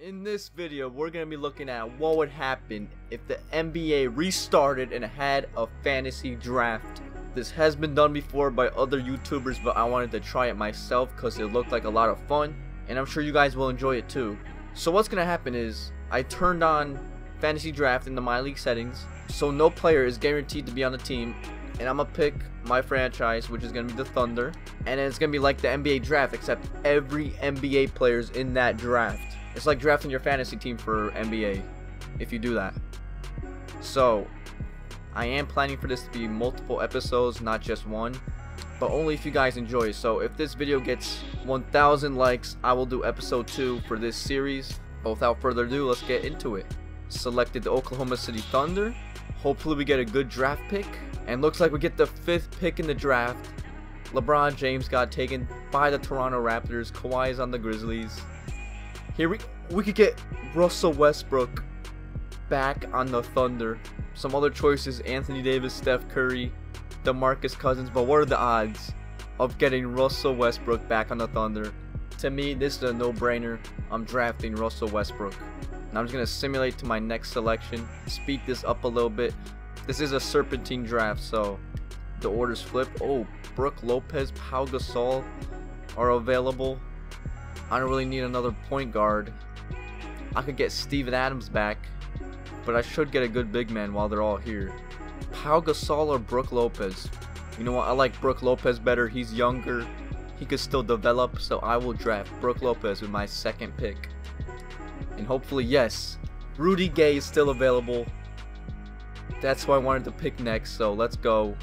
In this video, we're going to be looking at what would happen if the NBA restarted and had a fantasy draft. This has been done before by other YouTubers, but I wanted to try it myself because it looked like a lot of fun, and I'm sure you guys will enjoy it too. So what's going to happen is, I turned on fantasy draft in the MyLeague settings, so no player is guaranteed to be on the team, and I'm going to pick my franchise, which is going to be the Thunder, and it's going to be like the NBA draft, except every NBA player is in that draft. It's like drafting your fantasy team for NBA, if you do that. So, I am planning for this to be multiple episodes, not just one, but only if you guys enjoy it. So, if this video gets 1,000 likes, I will do episode 2 for this series. But without further ado, let's get into it. Selected the Oklahoma City Thunder. Hopefully we get a good draft pick. And looks like we get the 5th pick in the draft. LeBron James got taken by the Toronto Raptors. Kawhi is on the Grizzlies. Here we could get Russell Westbrook back on the Thunder. Some other choices: Anthony Davis, Steph Curry, DeMarcus Cousins. But what are the odds of getting Russell Westbrook back on the Thunder? To me, this is a no-brainer. I'm drafting Russell Westbrook. And I'm just going to simulate to my next selection. Speed this up a little bit. This is a serpentine draft, so the orders flip. Oh, Brook Lopez, Pau Gasol are available. I don't really need another point guard. I could get Steven Adams back, but I should get a good big man while they're all here. Pau Gasol or Brook Lopez? You know what? I like Brook Lopez better. He's younger. He could still develop, so I will draft Brook Lopez with my 2nd pick. And hopefully, yes, Rudy Gay is still available. That's who I wanted to pick next, so let's go.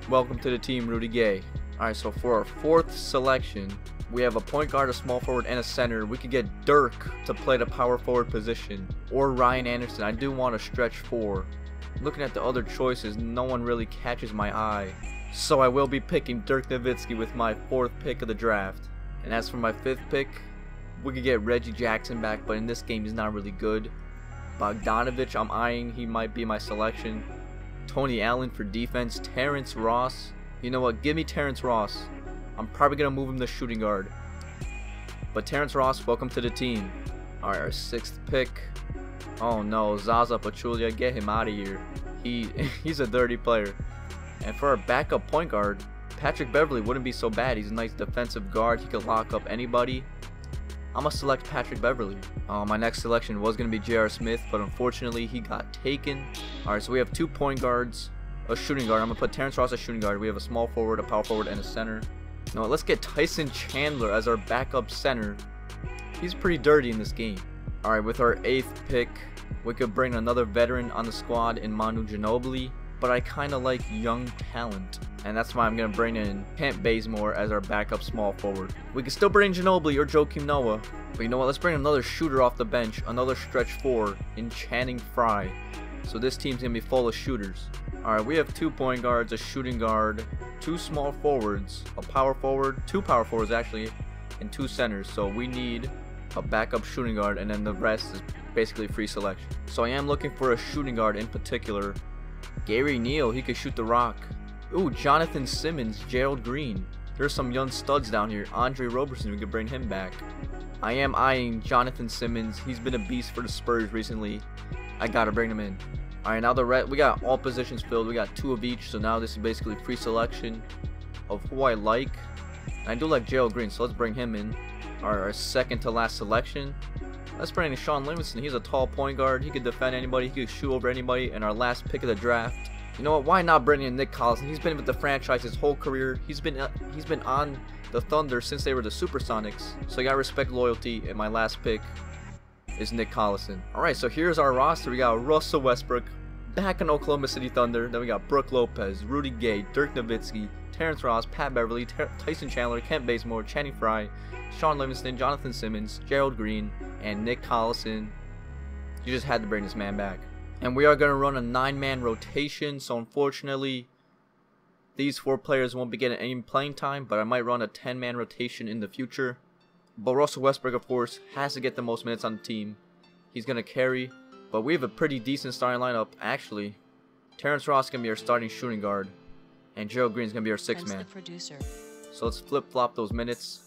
Welcome to the team, Rudy Gay. Alright, so for our 4th selection, we have a point guard, a small forward, and a center. We could get Dirk to play the power forward position, or Ryan Anderson. I do want a stretch 4. Looking at the other choices, no one really catches my eye. So I will be picking Dirk Nowitzki with my 4th pick of the draft. And as for my 5th pick, we could get Reggie Jackson back, but in this game he's not really good. Bogdanovich, I'm eyeing. He might be my selection. Tony Allen for defense. Terrence Ross. You know what? Give me Terrence Ross. I'm probably going to move him to shooting guard. But Terrence Ross, welcome to the team. Alright, our 6th pick. Oh no, Zaza Pachulia, get him out of here. He's a dirty player. And for our backup point guard, Patrick Beverly wouldn't be so bad. He's a nice defensive guard. He could lock up anybody. I'm going to select Patrick Beverly. My next selection was going to be J.R. Smith, but unfortunately he got taken. Alright, so we have 2 point guards, a shooting guard. I'm going to put Terrence Ross as shooting guard. We have a small forward, a power forward, and a center. Now let's get Tyson Chandler as our backup center. He's pretty dirty in this game. Alright, with our 8th pick, we could bring another veteran on the squad in Manu Ginobili, but I kind of like young talent, and that's why I'm going to bring in Kent Bazemore as our backup small forward. We could still bring Ginobili or Joakim Noah, but you know what, let's bring another shooter off the bench, another stretch 4 in Channing Frye. So this team's going to be full of shooters. Alright, we have 2 point guards, a shooting guard, 2 small forwards, a power forward, 2 power forwards actually, and 2 centers. So we need a backup shooting guard, and then the rest is basically free selection. So I am looking for a shooting guard in particular. Gary Neal, he could shoot the rock. Ooh, Jonathan Simmons, Gerald Green. There's some young studs down here. Andre Roberson, we could bring him back. I am eyeing Jonathan Simmons. He's been a beast for the Spurs recently. I gotta bring him in. Alright, now we got all positions filled. We got 2 of each, so now this is basically free selection of who I like. And I do like Gerald Green, so let's bring him in. Our 2nd to last selection. Let's bring in Sean Livingston. He's a tall point guard. He could defend anybody. He could shoot over anybody. And our last pick of the draft. You know what? Why not bring in Nick Collison? He's been with the franchise his whole career. He's been on the Thunder since they were the Supersonics. So you gotta respect loyalty. And my last pick is Nick Collison. Alright, so here's our roster. We got Russell Westbrook back in Oklahoma City Thunder. Then we got Brook Lopez, Rudy Gay, Dirk Nowitzki, Terrence Ross, Pat Beverly, Tyson Chandler, Kent Bazemore, Channing Frye, Sean Livingston, Jonathan Simmons, Gerald Green, and Nick Collison. You just had to bring this man back. And we are going to run a 9-man rotation, so unfortunately these 4 players won't be getting any playing time, but I might run a 10-man rotation in the future. But Russell Westbrook, of course, has to get the most minutes on the team. He's going to carry, but we have a pretty decent starting lineup. Actually, Terrence Ross is going to be our starting shooting guard, and Gerald Green is going to be our 6th man. So let's flip-flop those minutes,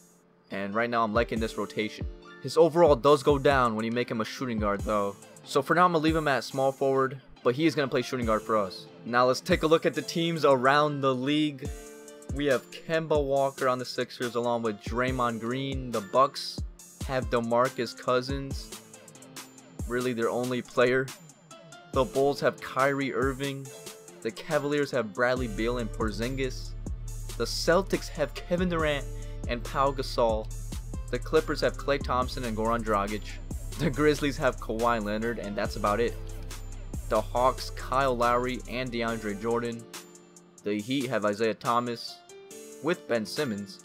and right now I'm liking this rotation. His overall does go down when you make him a shooting guard though. So for now I'm going to leave him at small forward, but he is going to play shooting guard for us. Now let's take a look at the teams around the league. We have Kemba Walker on the Sixers along with Draymond Green. The Bucks have DeMarcus Cousins, really their only player. The Bulls have Kyrie Irving. The Cavaliers have Bradley Beal and Porzingis. The Celtics have Kevin Durant and Pau Gasol. The Clippers have Klay Thompson and Goran Dragic. The Grizzlies have Kawhi Leonard, and that's about it. The Hawks, Kyle Lowry and DeAndre Jordan. The Heat have Isaiah Thomas with Ben Simmons.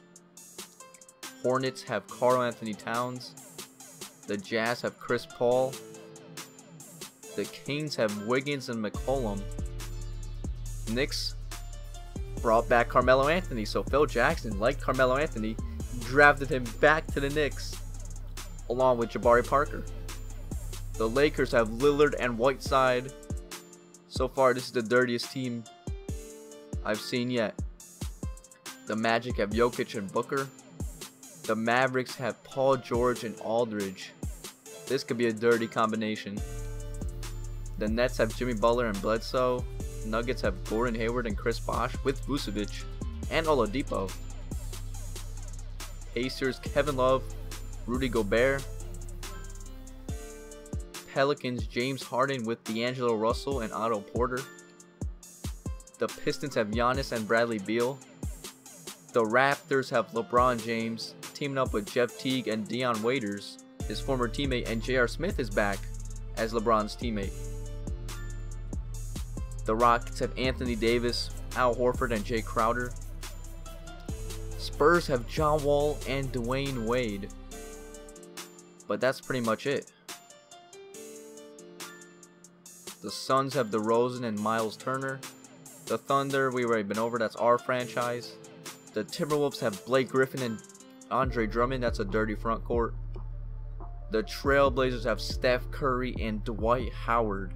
Hornets have Karl Anthony Towns. The Jazz have Chris Paul. The Kings have Wiggins and McCollum. Knicks brought back Carmelo Anthony, so Phil Jackson liked Carmelo Anthony, drafted him back to the Knicks along with Jabari Parker. The Lakers have Lillard and Whiteside. So far this is the dirtiest team I've seen yet. The Magic have Jokic and Booker. The Mavericks have Paul George and Aldridge. This could be a dirty combination. The Nets have Jimmy Butler and Bledsoe. Nuggets have Gordon Hayward and Chris Bosh with Vucevic and Oladipo. Pacers Kevin Love, Rudy Gobert. Pelicans James Harden with D'Angelo Russell and Otto Porter. The Pistons have Giannis and Bradley Beal. The Raptors have LeBron James teaming up with Jeff Teague and Dion Waiters, his former teammate, and J.R. Smith is back as LeBron's teammate. The Rockets have Anthony Davis, Al Horford, and Jay Crowder. Spurs have John Wall and Dwayne Wade. But that's pretty much it. The Suns have DeRozan and Miles Turner. The Thunder, we've already been over, that's our franchise. The Timberwolves have Blake Griffin and Andre Drummond, that's a dirty front court. The Trailblazers have Steph Curry and Dwight Howard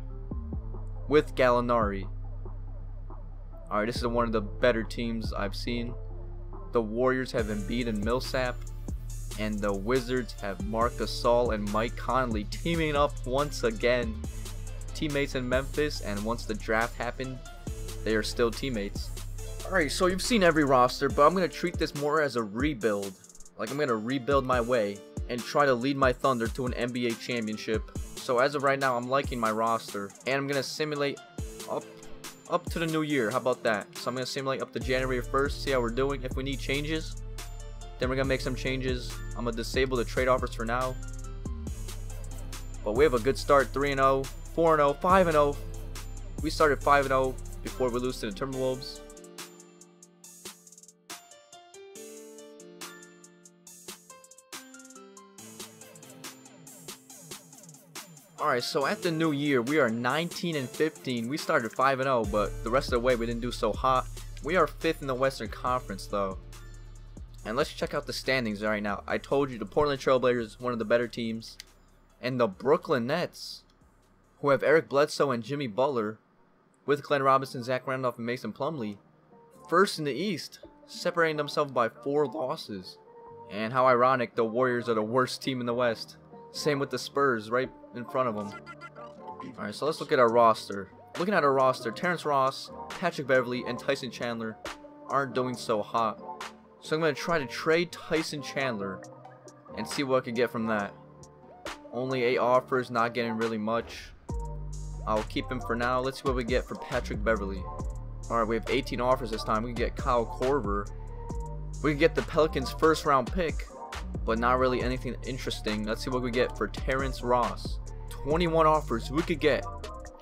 with Gallinari. Alright, this is one of the better teams I've seen. The Warriors have Embiid and Millsap. And the Wizards have Marc Gasol and Mike Conley teaming up once again. Teammates in Memphis, and once the draft happened, they are still teammates. Alright, so you've seen every roster, but I'm going to treat this more as a rebuild. Like I'm going to rebuild my way and try to lead my Thunder to an NBA championship. So as of right now, I'm liking my roster, and I'm going to simulate up to the new year. How about that? So I'm going to simulate up to January 1st, see how we're doing. If we need changes, then we're going to make some changes. I'm going to disable the trade offers for now. But we have a good start, 3-0, 4-0, 5-0. We started 5-0 before we lose to the Timberwolves. Alright, so at the new year, we are 19-15. We started 5-0, but the rest of the way we didn't do so hot. We are 5th in the Western Conference, though. And let's check out the standings right now. I told you the Portland Trailblazers, one of the better teams. And the Brooklyn Nets, who have Eric Bledsoe and Jimmy Butler, with Glenn Robinson, Zach Randolph, and Mason Plumlee, first in the East, separating themselves by 4 losses. And how ironic, the Warriors are the worst team in the West. Same with the Spurs, right in front of them. Alright, so let's look at our roster. Looking at our roster, Terrence Ross, Patrick Beverley, and Tyson Chandler aren't doing so hot. So I'm going to try to trade Tyson Chandler and see what I can get from that. Only 8 offers, not getting really much. I'll keep him for now. Let's see what we get for Patrick Beverley. Alright, we have 18 offers this time. We can get Kyle Korver. We can get the Pelicans' first round pick, but not really anything interesting. Let's see what we get for Terrence Ross. 21 offers. We could get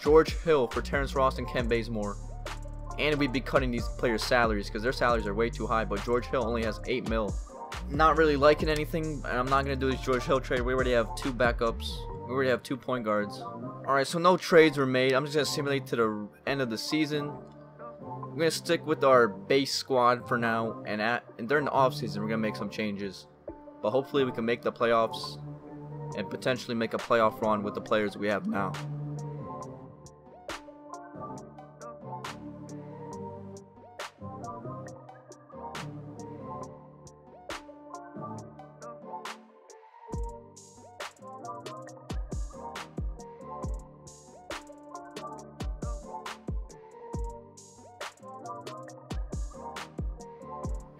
George Hill for Terrence Ross and Kent Bazemore. And we'd be cutting these players' salaries because their salaries are way too high, but George Hill only has 8 mil. Not really liking anything, and I'm not going to do this George Hill trade. We already have 2 backups. We already have 2 point guards. Alright, so no trades were made. I'm just going to simulate to the end of the season. I'm going to stick with our base squad for now, and during the offseason, we're going to make some changes. But hopefully we can make the playoffs and potentially make a playoff run with the players we have now.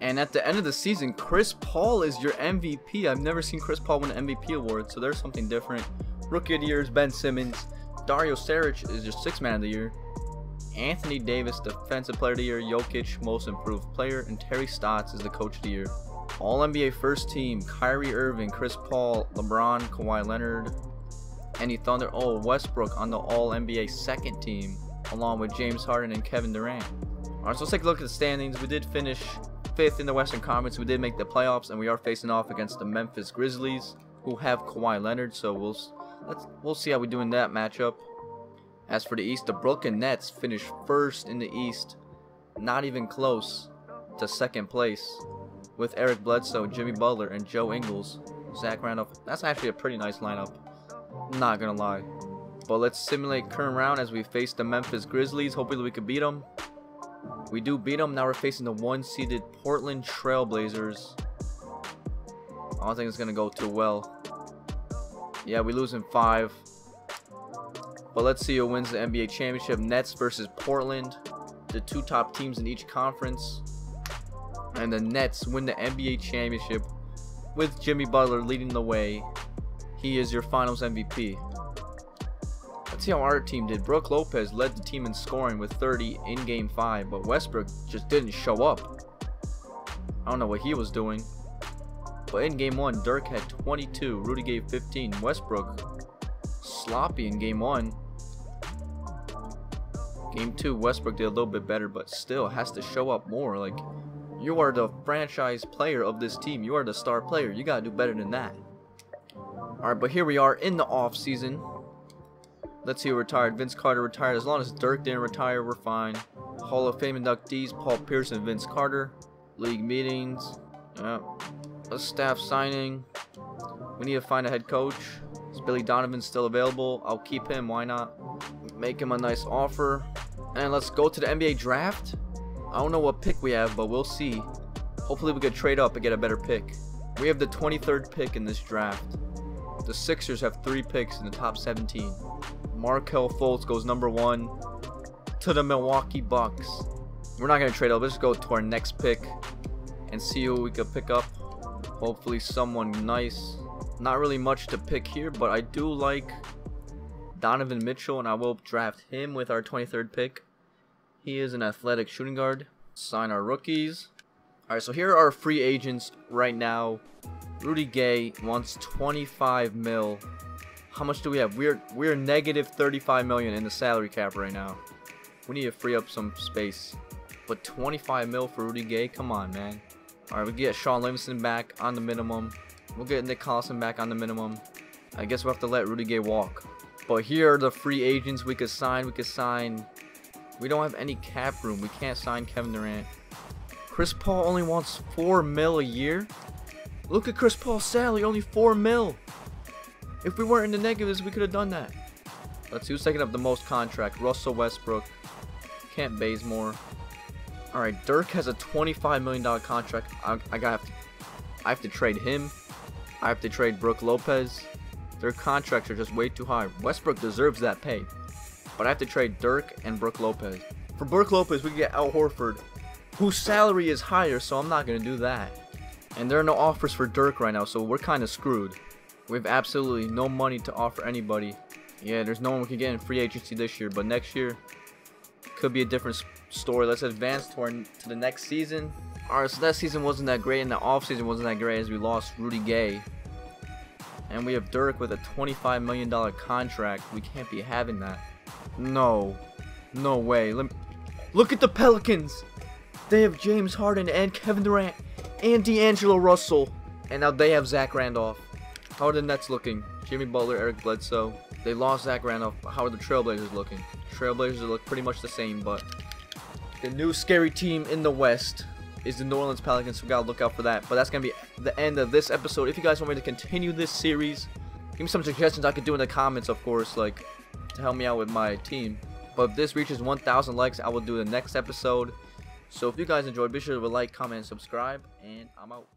And at the end of the season, Chris Paul is your MVP. I've never seen Chris Paul win an MVP award, so there's something different. Rookie of the Year is Ben Simmons. Dario Saric is your 6th Man of the Year. Anthony Davis, Defensive Player of the Year. Jokic, Most Improved Player. And Terry Stotts is the Coach of the Year. All-NBA First Team, Kyrie Irving, Chris Paul, LeBron, Kawhi Leonard. Any Thunder? Oh, Westbrook on the All-NBA Second Team, along with James Harden and Kevin Durant. Alright, so let's take a look at the standings. We did finish 5th in the Western Conference. We did make the playoffs, and we are facing off against the Memphis Grizzlies, who have Kawhi Leonard. So we'll see how we do in that matchup. As for the East, the Brooklyn Nets finished 1st in the East, not even close to 2nd place, with Eric Bledsoe, Jimmy Butler, and Joe Ingles. Zach Randolph. That's actually a pretty nice lineup, not gonna lie. But let's simulate current round as we face the Memphis Grizzlies. Hopefully we can beat them. We do beat them. Now we're facing the 1-seeded Portland Trailblazers. I don't think it's gonna go too well. Yeah, we lose in 5. But let's see who wins the NBA championship. Nets versus Portland, the 2 top teams in each conference. And the Nets win the NBA championship with Jimmy Butler leading the way. He is your finals MVP. Let's see how our team did. Brook Lopez led the team in scoring with 30 in Game 5, but Westbrook just didn't show up. I don't know what he was doing. But in Game 1, Dirk had 22, Rudy gave 15. Westbrook sloppy in Game 1. Game 2, Westbrook did a little bit better, but still has to show up more. Like, you are the franchise player of this team. You are the star player. You gotta do better than that. Alright, but here we are in the off-season. Let's see who retired. Vince Carter retired. As long as Dirk didn't retire, we're fine. Hall of Fame inductees, Paul Pierce and Vince Carter. League meetings. Yep. A staff signing. We need to find a head coach. Is Billy Donovan still available? I'll keep him. Why not? Make him a nice offer. And let's go to the NBA draft. I don't know what pick we have, but we'll see. Hopefully we can trade up and get a better pick. We have the 23rd pick in this draft. The Sixers have 3 picks in the top 17. Markelle Fultz goes number 1 to the Milwaukee Bucks. We're not going to trade up. Let's go to our next pick and see who we could pick up. Hopefully someone nice. Not really much to pick here, but I do like Donovan Mitchell, and I will draft him with our 23rd pick. He is an athletic shooting guard. Sign our rookies. Alright, so here are our free agents right now. Rudy Gay wants 25 mil. How much do we have? We're negative 35 million in the salary cap right now. We need to free up some space. But 25 mil for Rudy Gay? Come on, man. Alright, we get Sean Livingston back on the minimum. We'll get Nick Collison back on the minimum. I guess we'll have to let Rudy Gay walk. But here are the free agents we could sign. We don't have any cap room. We can't sign Kevin Durant. Chris Paul only wants 4 mil a year. Look at Chris Paul's salary, only 4 mil. If we weren't in the negatives, we could have done that. Let's see who's taking up the most contract. Russell Westbrook, Kent Bazemore. Alright, Dirk has a $25 million contract. I have to trade him. I have to trade Brook Lopez. Their contracts are just way too high. Westbrook deserves that pay. But I have to trade Dirk and Brook Lopez. For Brook Lopez, we can get Al Horford, whose salary is higher, so I'm not going to do that. And there are no offers for Dirk right now, so we're kind of screwed. We have absolutely no money to offer anybody. Yeah, there's no one we can get in free agency this year, but next year could be a different story. Let's advance to the next season. Alright, so that season wasn't that great, and the offseason wasn't that great as we lost Rudy Gay. And we have Dirk with a $25 million contract. We can't be having that. No way. Look at the Pelicans. They have James Harden and Kevin Durant and D'Angelo Russell. And now they have Zach Randolph. How are the Nets looking? Jimmy Butler, Eric Bledsoe. They lost Zach Randolph. How are the Trailblazers looking? Trailblazers look pretty much the same, but the new scary team in the West is the New Orleans Pelicans, so we gotta look out for that. But that's gonna be the end of this episode. If you guys want me to continue this series, give me some suggestions I could do in the comments, of course, like to help me out with my team. But if this reaches 1,000 likes, I will do the next episode. So if you guys enjoyed, be sure to like, comment, and subscribe, and I'm out.